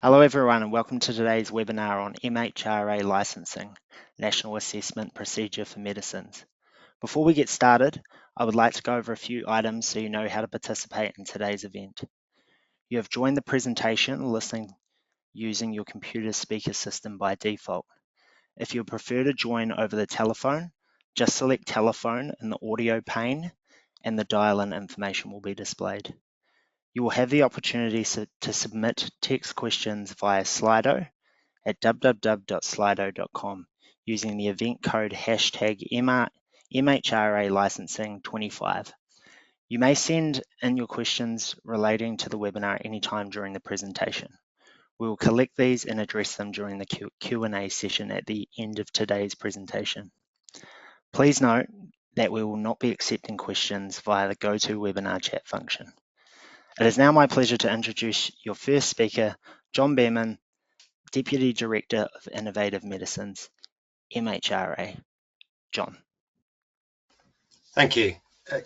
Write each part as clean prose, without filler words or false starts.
Hello everyone and welcome to today's webinar on MHRA Licensing National Assessment Procedure for Medicines. Before we get started, I would like to go over a few items so you know how to participate in today's event. You have joined the presentation listening using your computer speaker system by default. If you prefer to join over the telephone, just select telephone in the audio pane and the dial-in information will be displayed. You will have the opportunity to submit text questions via Slido at www.slido.com using the event code hashtag MHRA Licensing 25. You may send in your questions relating to the webinar anytime during the presentation. We will collect these and address them during the Q&A session at the end of today's presentation. Please note that we will not be accepting questions via the GoToWebinar chat function. It is now my pleasure to introduce your first speaker, John Behrman, Deputy Director of Innovative Medicines, MHRA. John. Thank you.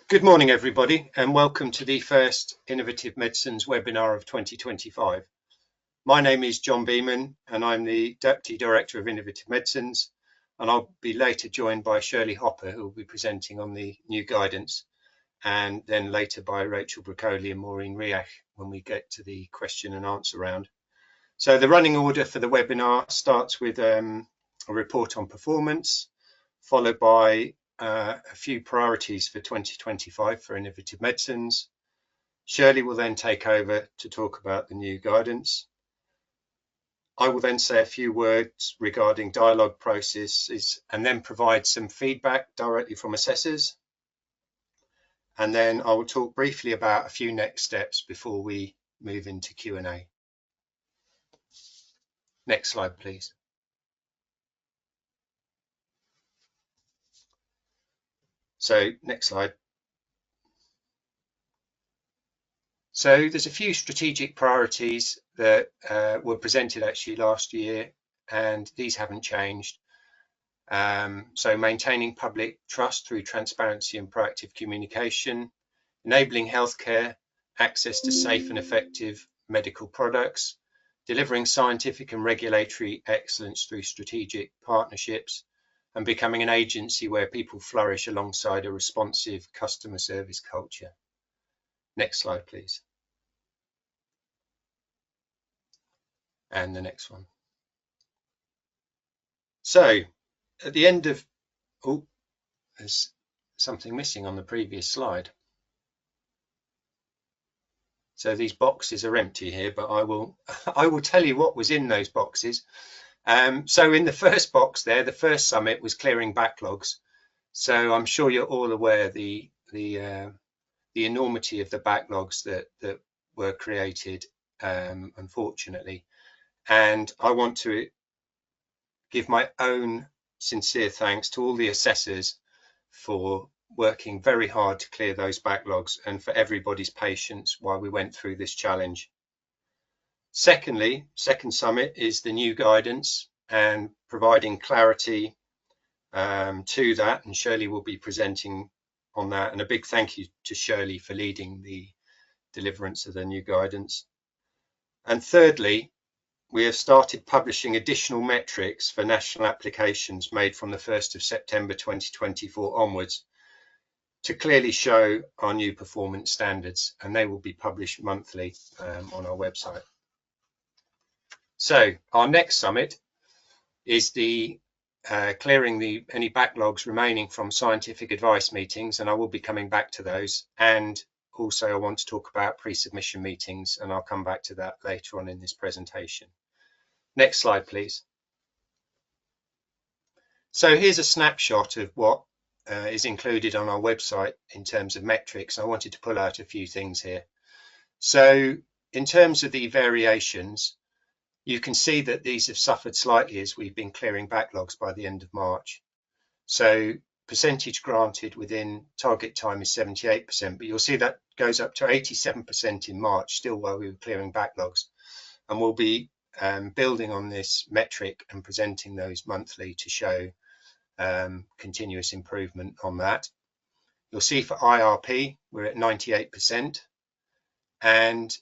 Good morning, everybody, and welcome to the first Innovative Medicines webinar of 2025. My name is John Behrman, and I'm the Deputy Director of Innovative Medicines, and I'll be later joined by Shirley Hopper, who will be presenting on the new guidance, and then later by Rachel Broccoli and Maureen Riach when we get to the question and answer round. So the running order for the webinar starts with a report on performance, followed by a few priorities for 2025 for innovative medicines. Shirley will then take over to talk about the new guidance. I will then say a few words regarding dialogue processes and then provide some feedback directly from assessors. And then I will talk briefly about a few next steps before we move into Q&A. Next slide, please. So next slide. So there's a few strategic priorities that were presented actually last year, and these haven't changed. So maintaining public trust through transparency and proactive communication, enabling healthcare access to safe and effective medical products, delivering scientific and regulatory excellence through strategic partnerships, and becoming an agency where people flourish alongside a responsive customer service culture. Next slide, please. And the next one. So at the end of, there's something missing on the previous slide. So these boxes are empty here, but I will tell you what was in those boxes. So in the first box there, the first summit was clearing backlogs. So I'm sure you're all aware the enormity of the backlogs that were created, unfortunately. And I want to give my own sincere thanks to all the assessors for working very hard to clear those backlogs and for everybody's patience while we went through this challenge. Secondly, second summit is the new guidance and providing clarity to that, and Shirley will be presenting on that, and a big thank you to Shirley for leading the deliverance of the new guidance. And thirdly, we have started publishing additional metrics for national applications made from the 1st of September 2024 onwards to clearly show our new performance standards, and they will be published monthly on our website. So our next summit is the clearing any backlogs remaining from scientific advice meetings, and I will be coming back to those. And also I want to talk about pre-submission meetings, and I'll come back to that later on in this presentation. Next slide, please. So here's a snapshot of what is included on our website in terms of metrics. I wanted to pull out a few things here. So in terms of the variations, you can see that these have suffered slightly as we've been clearing backlogs by the end of March. So percentage granted within target time is 78%, but you'll see that goes up to 87% in March, still while we were clearing backlogs. And we'll be building on this metric and presenting those monthly to show continuous improvement on that. You'll see for IRP, we're at 98%. And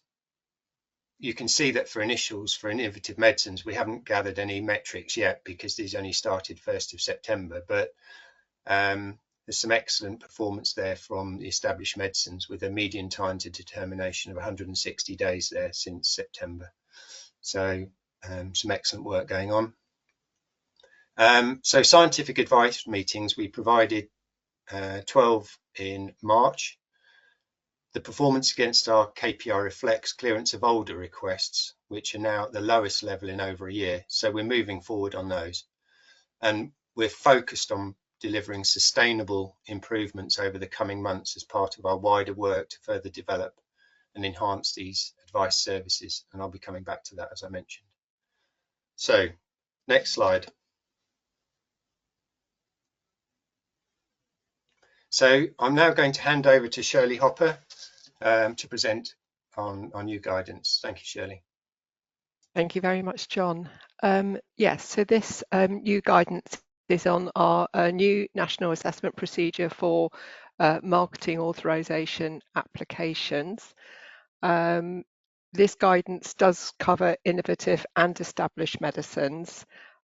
you can see that for initials for innovative medicines, we haven't gathered any metrics yet because these only started 1st of September, but there's some excellent performance there from the established medicines with a median time to determination of 160 days there since September. So some excellent work going on. So scientific advice meetings, we provided 12 in March. The performance against our KPI reflects clearance of older requests, which are now at the lowest level in over a year. So we're moving forward on those. And we're focused on delivering sustainable improvements over the coming months as part of our wider work to further develop and enhance these advice services. And I'll be coming back to that, as I mentioned. So next slide. So I'm now going to hand over to Shirley Hopper to present on new guidance. Thank you, Shirley. Thank you very much, John. Yes, so this new guidance is on our new national assessment procedure for marketing authorization applications. This guidance does cover innovative and established medicines,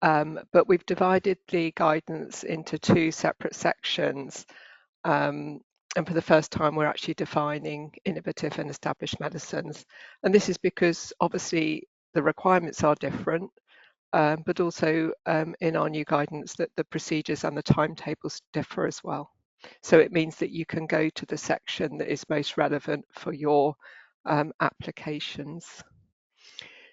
but we've divided the guidance into two separate sections. And for the first time, we're actually defining innovative and established medicines. And this is because obviously the requirements are different, but also in our new guidance that the procedures and the timetables differ as well. So it means that you can go to the section that is most relevant for your applications.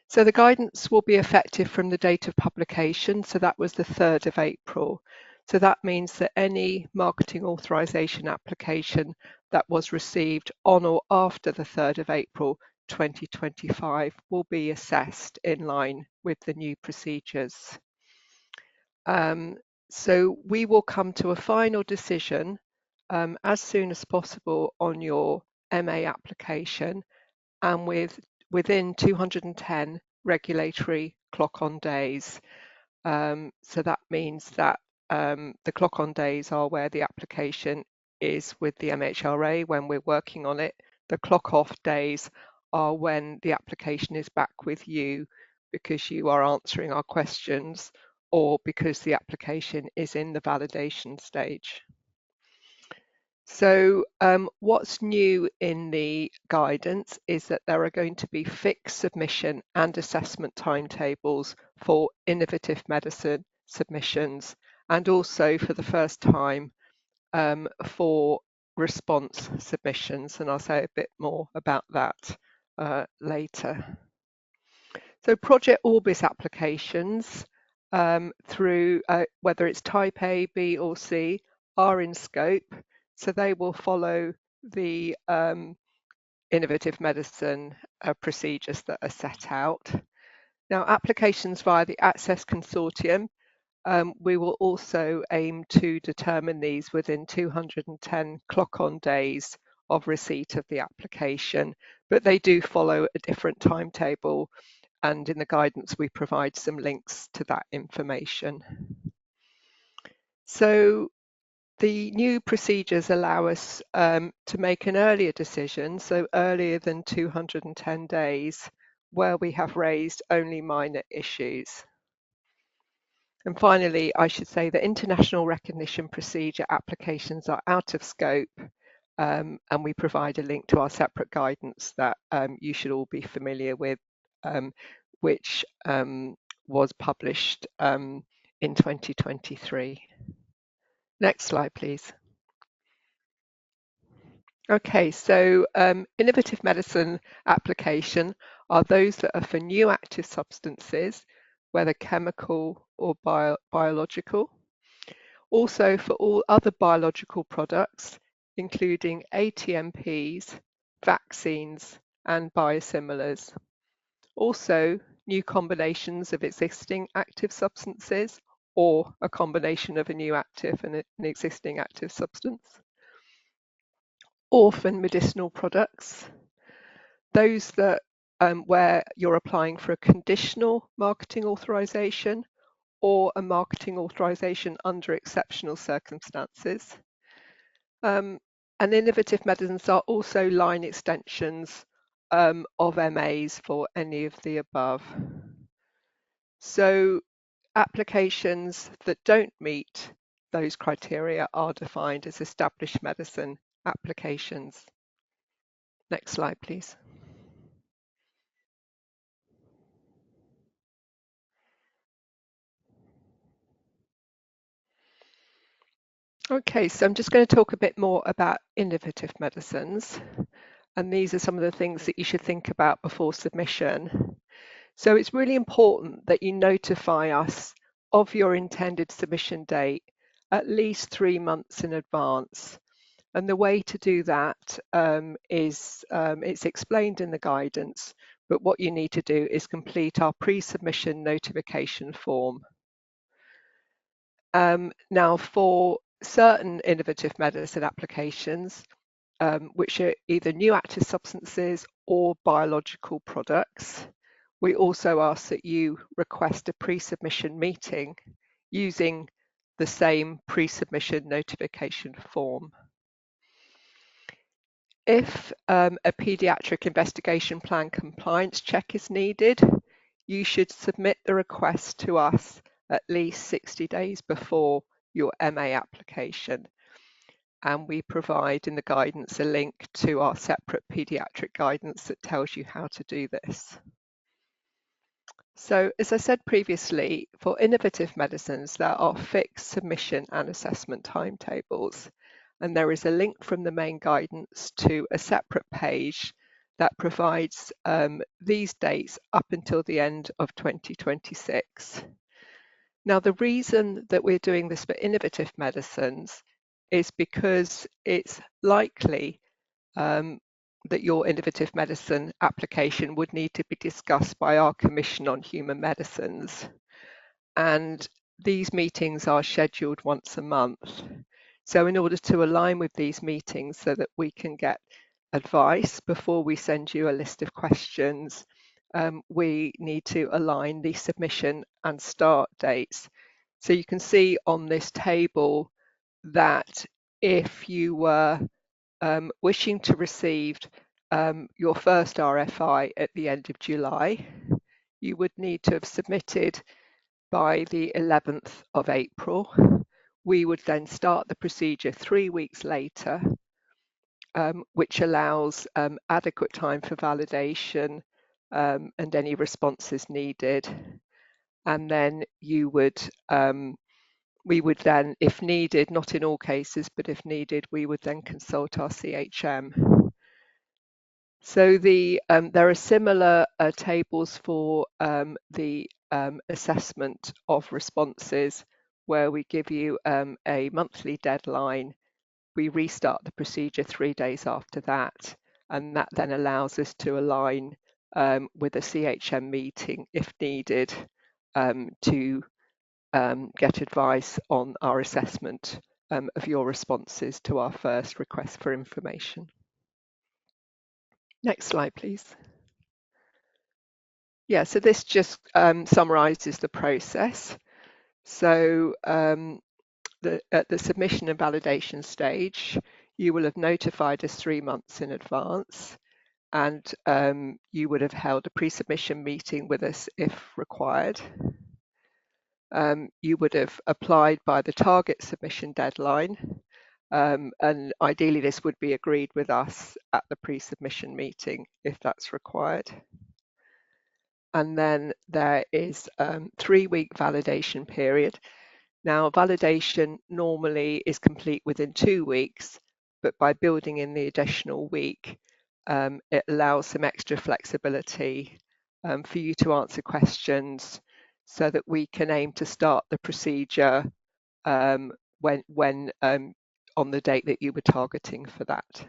So the guidance will be effective from the date of publication. So that was the 3rd of April. So that means that any marketing authorization application that was received on or after the 3rd of April 2025 will be assessed in line with the new procedures. So we will come to a final decision as soon as possible on your MA application and within 210 regulatory clock-on days. So that means that the clock-on days are where the application is with the MHRA when we're working on it. The clock-off days are when the application is back with you because you are answering our questions or because the application is in the validation stage. So what's new in the guidance is that there are going to be fixed submission and assessment timetables for innovative medicine submissions, and also for the first time for response submissions, and I'll say a bit more about that later. So Project Orbis applications through whether it's type A, B or C are in scope, so they will follow the innovative medicine procedures that are set out. Now applications via the Access Consortium, we will also aim to determine these within 210 clock-on days of receipt of the application, but they do follow a different timetable, and in the guidance we provide some links to that information. So the new procedures allow us to make an earlier decision, so earlier than 210 days, where we have raised only minor issues. And finally, I should say that international recognition procedure applications are out of scope, and we provide a link to our separate guidance that you should all be familiar with, which was published in 2023. Next slide, please. Okay, so innovative medicine application are those that are for new active substances, whether chemical or biological. Also for all other biological products, including ATMPs, vaccines, and biosimilars. Also, new combinations of existing active substances or a combination of a new active and an existing active substance. Orphan medicinal products, those that where you're applying for a conditional marketing authorization or a marketing authorization under exceptional circumstances. And innovative medicines are also line extensions of MAs for any of the above. So applications that don't meet those criteria are defined as established medicine applications. Next slide, please. Okay, so I'm just going to talk a bit more about innovative medicines. And these are some of the things that you should think about before submission. So it's really important that you notify us of your intended submission date at least 3 months in advance. And the way to do that is it's explained in the guidance, but what you need to do is complete our pre-submission notification form. Now, for certain innovative medicine applications, which are either new active substances or biological products, we also ask that you request a pre-submission meeting using the same pre-submission notification form. If a paediatric investigation plan compliance check is needed, you should submit the request to us at least 60 days before your MA application. And we provide in the guidance a link to our separate paediatric guidance that tells you how to do this. So, as I said previously, for innovative medicines, there are fixed submission and assessment timetables. And there is a link from the main guidance to a separate page that provides these dates up until the end of 2026. Now, the reason that we're doing this for innovative medicines is because it's likely that your innovative medicine application would need to be discussed by our Commission on Human Medicines. And these meetings are scheduled once a month. So in order to align with these meetings so that we can get advice before we send you a list of questions, we need to align the submission and start dates. So you can see on this table that if you were wishing to receive your first RFI at the end of July, you would need to have submitted by the 11th of April. We would then start the procedure 3 weeks later, which allows adequate time for validation and any responses needed. And then you would we would then, if needed, not in all cases, but if needed, we would then consult our CHM. So there are similar tables for the assessment of responses, where we give you a monthly deadline. We restart the procedure 3 days after that, and that then allows us to align with a CHM meeting if needed to get advice on our assessment of your responses to our first request for information. Next slide, please. Yeah, so this just summarizes the process. So at the submission and validation stage, you will have notified us 3 months in advance, and you would have held a pre-submission meeting with us if required. You would have applied by the target submission deadline, and ideally this would be agreed with us at the pre-submission meeting if that's required. And then there is a 3-week validation period. Now, validation normally is complete within 2 weeks, but by building in the additional week, it allows some extra flexibility for you to answer questions so that we can aim to start the procedure when on the date that you were targeting for that.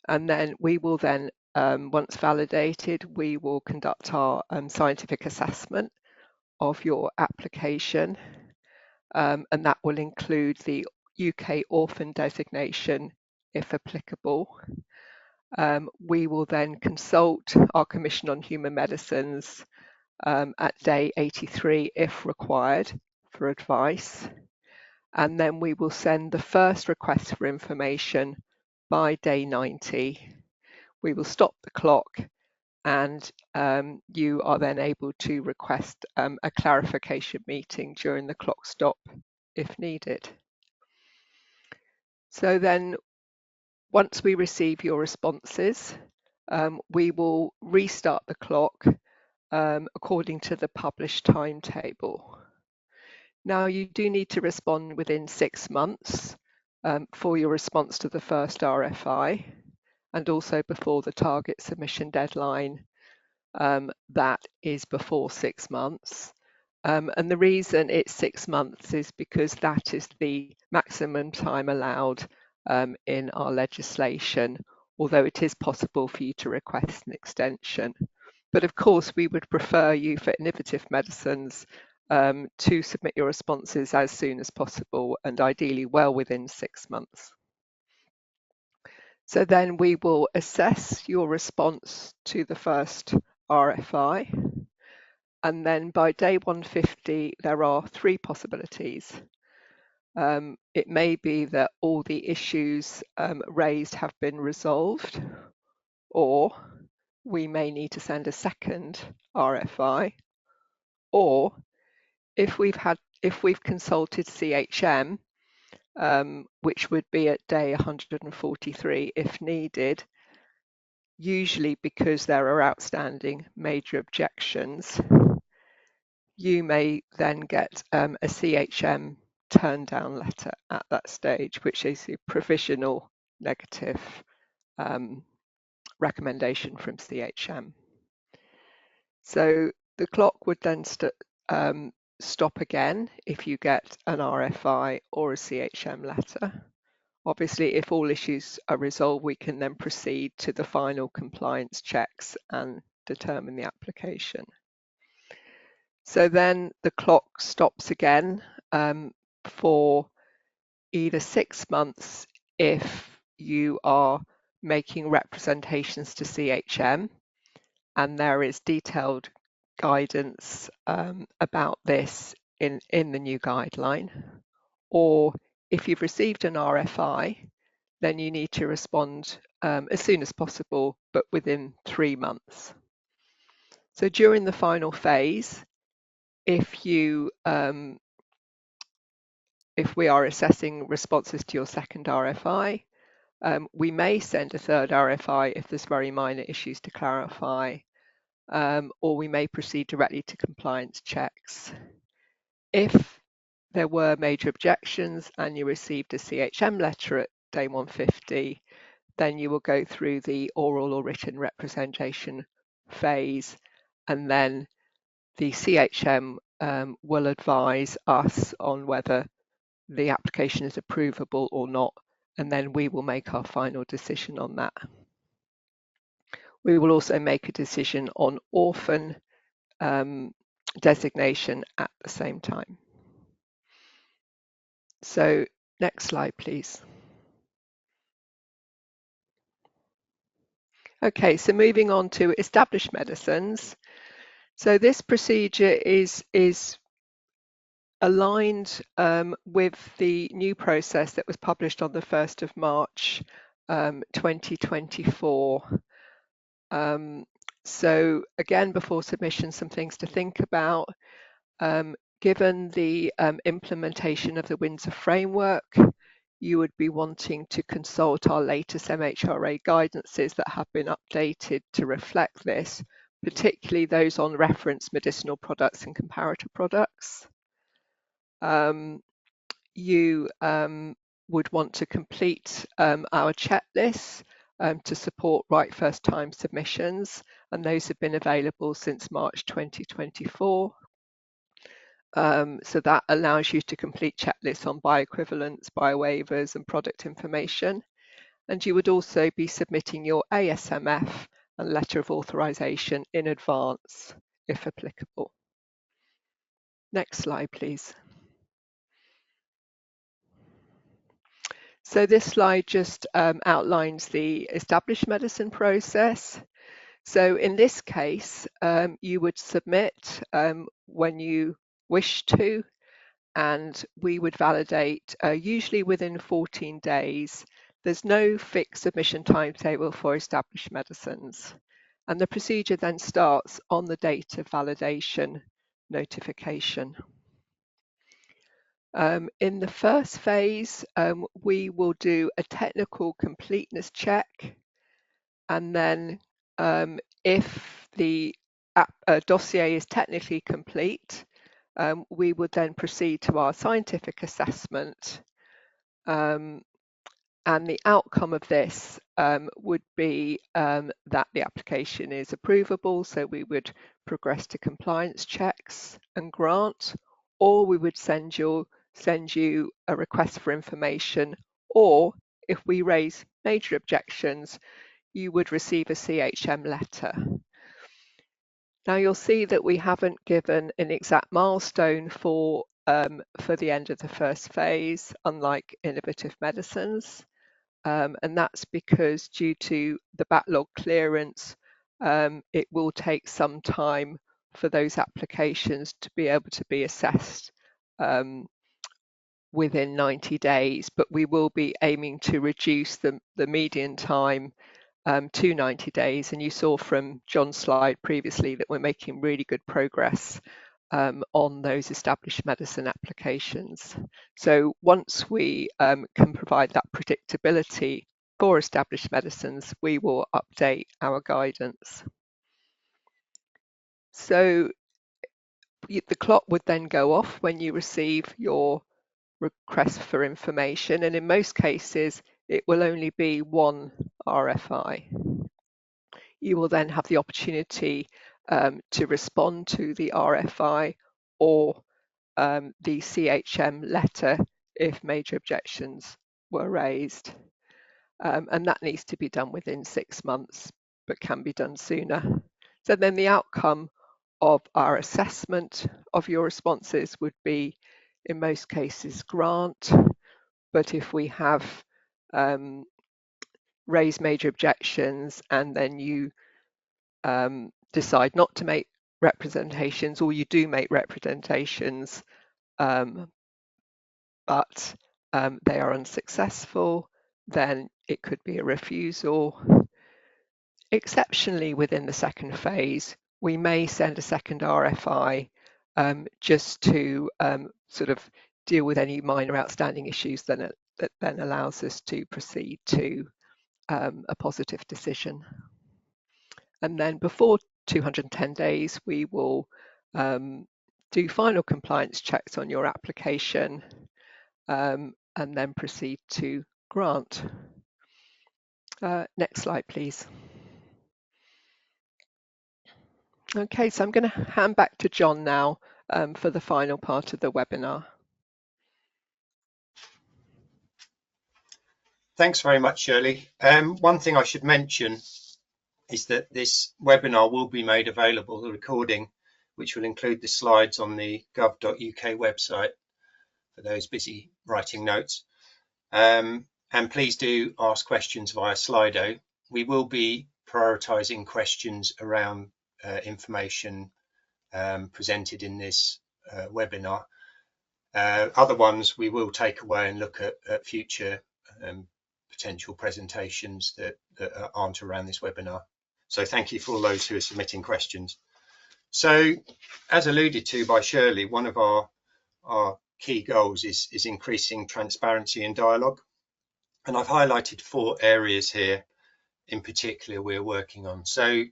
And then we will then, once validated, we will conduct our scientific assessment of your application, and that will include the UK orphan designation if applicable. We will then consult our Commission on Human Medicines at day 83 if required for advice, and then we will send the first request for information by day 90. we will stop the clock, and you are then able to request a clarification meeting during the clock stop if needed. So then once we receive your responses, we will restart the clock according to the published timetable. Now, you do need to respond within 6 months for your response to the first RFI, and also before the target submission deadline that is before 6 months. And the reason it's 6 months is because that is the maximum time allowed in our legislation, although it is possible for you to request an extension. But of course, we would prefer you for innovative medicines to submit your responses as soon as possible, and ideally well within 6 months. So then we will assess your response to the first RFI. And then by day 150, there are 3 possibilities. It may be that all the issues raised have been resolved, or we may need to send a second RFI, or if we've consulted CHM, which would be at day 143 if needed, usually because there are outstanding major objections, you may then get a CHM turn down letter at that stage, which is a provisional negative recommendation from CHM. So the clock would then stop again if you get an RFI or a CHM letter. Obviously, if all issues are resolved, we can then proceed to the final compliance checks and determine the application. So then the clock stops again for either 6 months if you are making representations to CHM, and there is detailed guidance about this in the new guideline, or if you've received an RFI, then you need to respond as soon as possible, but within 3 months. So during the final phase, if we are assessing responses to your second RFI, we may send a third RFI if there's very minor issues to clarify, or we may proceed directly to compliance checks. If there were major objections and you received a CHM letter at day 150, then you will go through the oral or written representation phase, and then the CHM will advise us on whether the application is approvable or not, and then we will make our final decision on that. We will also make a decision on orphan designation at the same time. So next slide, please. Okay, so moving on to established medicines. So this procedure is aligned with the new process that was published on the 1st of March 2024. So again, before submission, some things to think about. Given the implementation of the Windsor framework, you would be wanting to consult our latest MHRA guidances that have been updated to reflect this, particularly those on reference medicinal products and comparator products. You would want to complete our checklists to support right first time submissions, and those have been available since March 2024. So that allows you to complete checklists on bioequivalence, biowaivers, and product information. And you would also be submitting your ASMF and letter of authorization in advance, if applicable. Next slide, please. So this slide just outlines the established medicine process. So in this case, you would submit when you wish to, and we would validate usually within 14 days There's no fixed submission timetable for established medicines, and the procedure then starts on the date of validation notification. In the first phase, we will do a technical completeness check, and then if the dossier is technically complete, we would then proceed to our scientific assessment, and the outcome of this would be that the application is approvable, so we would progress to compliance checks and grant, or we would send you a request for information, or if we raise major objections, you would receive a CHM letter. Now you'll see that we haven't given an exact milestone for the end of the first phase, unlike innovative medicines. And that's because due to the backlog clearance, it will take some time for those applications to be able to be assessed within 90 days, but we will be aiming to reduce the median time to 90 days. And you saw from John's slide previously that we're making really good progress on those established medicine applications. So once we can provide that predictability for established medicines, we will update our guidance. So the clock would then go off when you receive your request for information, and in most cases it will only be one RFI. You will then have the opportunity to respond to the RFI or the CHM letter if major objections were raised. And that needs to be done within 6 months, but can be done sooner. So then the outcome of our assessment of your responses would be, in most cases, grant. But if we have raised major objections and then you decide not to make representations, or you do make representations, but they are unsuccessful, then it could be a refusal. Exceptionally, within the second phase, we may send a second RFI just to sort of deal with any minor outstanding issues that then allows us to proceed to a positive decision. And then before 210 days, we will do final compliance checks on your application and then proceed to grant. Next slide, please. Okay, so I'm going to hand back to John now for the final part of the webinar. Thanks very much, Shirley. One thing I should mention is that this webinar will be made available, the recording, which will include the slides on the gov.uk website for those busy writing notes. And please do ask questions via Slido. We will be prioritising questions around information presented in this webinar. Other ones we will take away and look at future potential presentations that aren't around this webinar. So thank you for all those who are submitting questions. So as alluded to by Shirley, one of our key goals is increasing transparency and dialogue. And I've highlighted 4 areas here in particular we're working on. So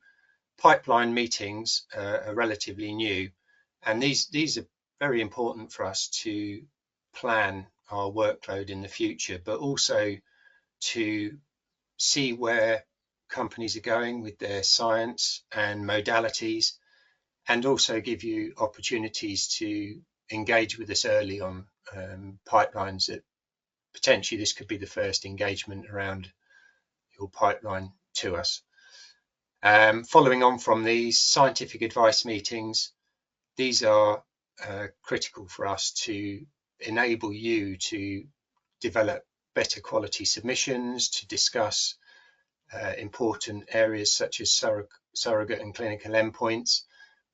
pipeline meetings are relatively new, and these are very important for us to plan our workload in the future, but also to see where companies are going with their science and modalities, and also give you opportunities to engage with us early on pipelines that potentially this could be the first engagement around your pipeline to us. Following on from these scientific advice meetings, these are critical for us to enable you to develop better quality submissions, to discuss important areas such as surrogate and clinical endpoints.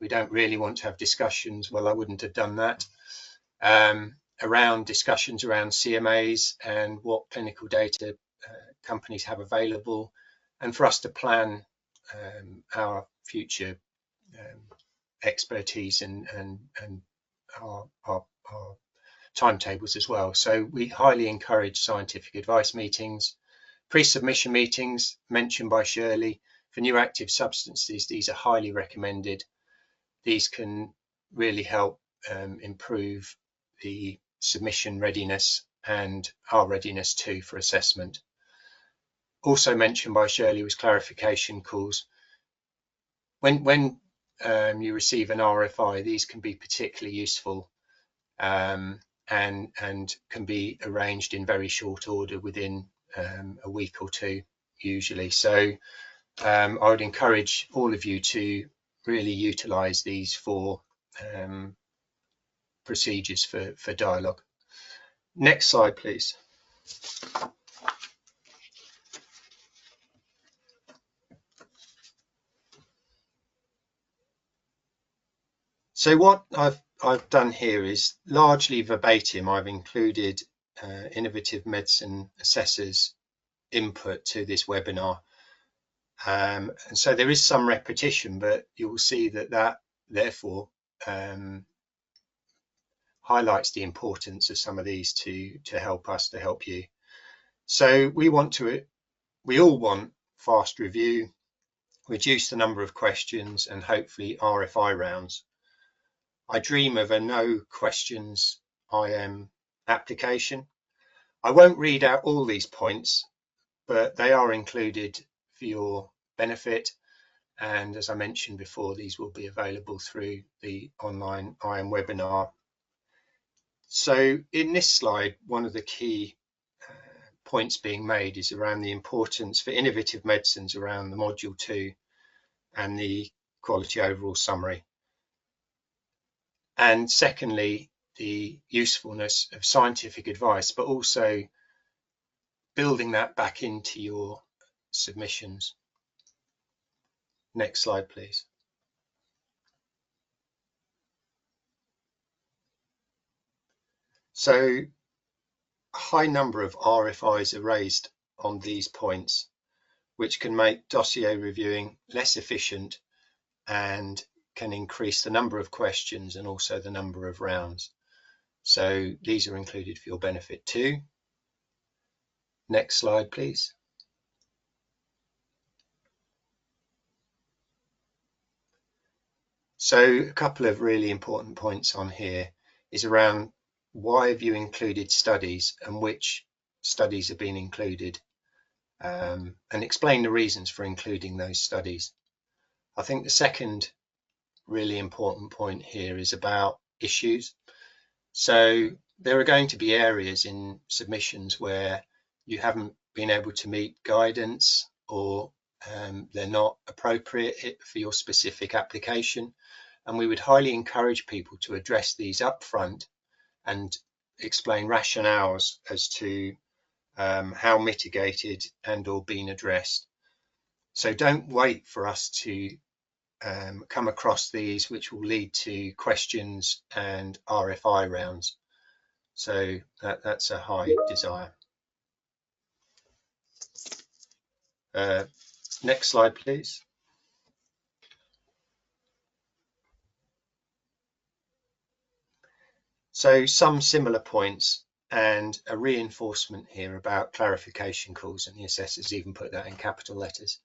We don't really want to have discussions, well, I wouldn't have done that, around discussions around CMAs and what clinical data companies have available, and for us to plan our future expertise and our timetables as well. So we highly encourage scientific advice meetings, pre-submission meetings mentioned by Shirley. For new active substances, these are highly recommended. These can really help improve the submission readiness and our readiness too for assessment. Also mentioned by Shirley was clarification calls. When you receive an RFI, these can be particularly useful and can be arranged in very short order within a week or two usually. So I would encourage all of you to really utilise these for procedures for dialogue. Next slide, please. So what I've done here is largely verbatim. I've included innovative medicine assessors' input to this webinar. And so there is some repetition, but you will see that therefore highlights the importance of some of these to help us, to help you. So we all want fast review, reduce the number of questions, and hopefully RFI rounds. I dream of a no questions IM application. I won't read out all these points, but they are included for your benefit. And as I mentioned before, these will be available through the online IM webinar. So in this slide, one of the key points being made is around the importance for innovative medicines around the module 2 and the quality overall summary. And secondly, the usefulness of scientific advice, but also building that back into your submissions. Next slide, please. So a high number of RFIs are raised on these points, which can make dossier reviewing less efficient and can increase the number of questions and also the number of rounds. So these are included for your benefit too. Next slide, please. So a couple of really important points on here is around why have you included studies and which studies have been included, and explain the reasons for including those studies. I think the second really important point here is about issues. So there are going to be areas in submissions where you haven't been able to meet guidance, or they're not appropriate for your specific application. And we would highly encourage people to address these up front and explain rationales as to how mitigated and or been addressed. So don't wait for us to come across these, which will lead to questions and RFI rounds. So that's a high desire. Next slide, please. So some similar points and a reinforcement here about clarification calls, and the assessors even put that in capital letters.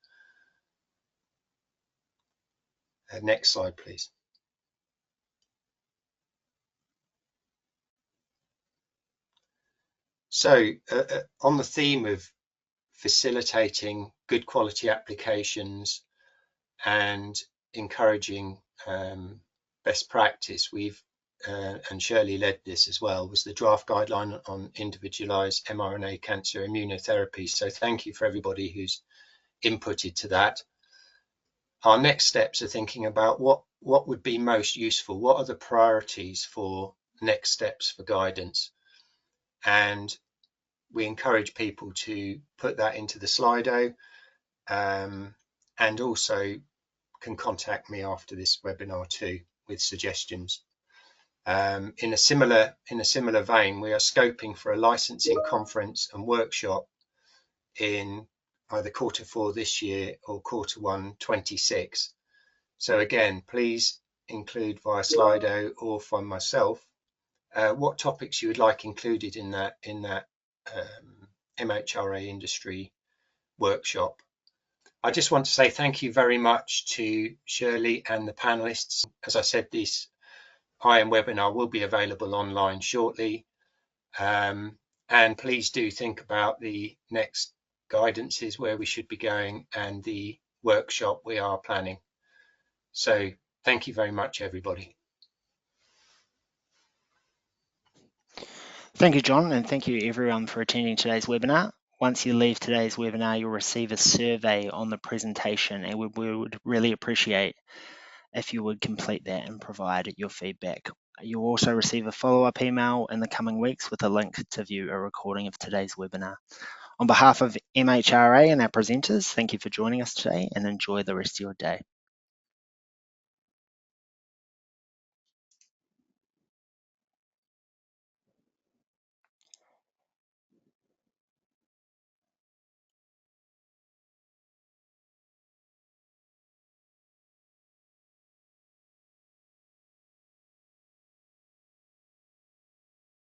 Next slide, please. So on the theme of facilitating good quality applications and encouraging best practice, we've and Shirley led this as well, was the draft guideline on individualized mRNA cancer immunotherapy. So thank you for everybody who's inputted to that. Our next steps are thinking about what would be most useful, what are the priorities for next steps for guidance, and we encourage people to put that into the Slido, and also can contact me after this webinar too with suggestions. In a similar vein, we are scoping for a licensing conference and workshop in either Q4 this year or Q1 26. So again, please include via Slido or from myself what topics you would like included in that MHRA industry workshop. I just want to say thank you very much to Shirley and the panelists. As I said, this IM webinar will be available online shortly. And please do think about the next guidances, where we should be going, and the workshop we are planning. So thank you very much, everybody. Thank you, John, and thank you everyone for attending today's webinar. Once you leave today's webinar, you'll receive a survey on the presentation, and we would really appreciate if you would complete that and provide your feedback. You'll also receive a follow-up email in the coming weeks with a link to view a recording of today's webinar. On behalf of MHRA and our presenters, thank you for joining us today and enjoy the rest of your day.